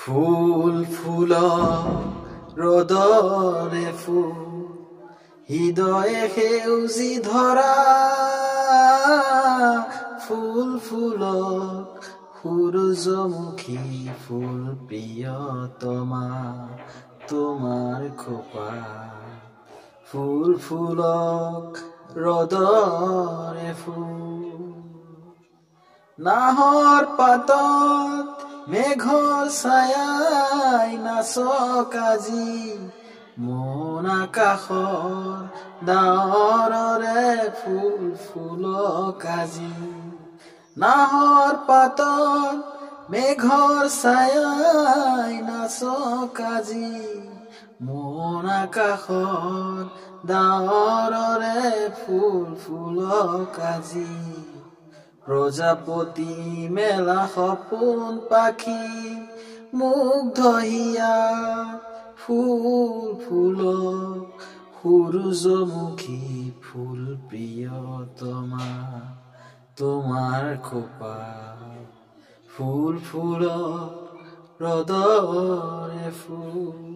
ফুল ফুল ৰদৰে ফুল হৃদয়ে সেউজী ধৰা ফুল ফুলক সূৰ্যমুখী ফুল প্ৰিয়তমা তোমাৰ খোপা ফুল ফুলক ৰদৰে ফুল নাহৰ পাতত মেঘৰ ছায়াই নাচক আজি মন আকাশৰ ডাৱৰৰে ফুল ফুলক আজি নাহৰ পাতত মেঘৰ ছায়াই নাচক আজি মন আকাশৰ ডাৱৰৰে ফুল ফুলক আজি প্ৰজাপতি মেলা সপোন পাখি মুগ্ধ হিয়া ফুল ফুলক সূৰ্যমুখী ফুল প্ৰিয়তমা তোমাৰ খোপা ফুল ফুলক ৰদৰে ফুল।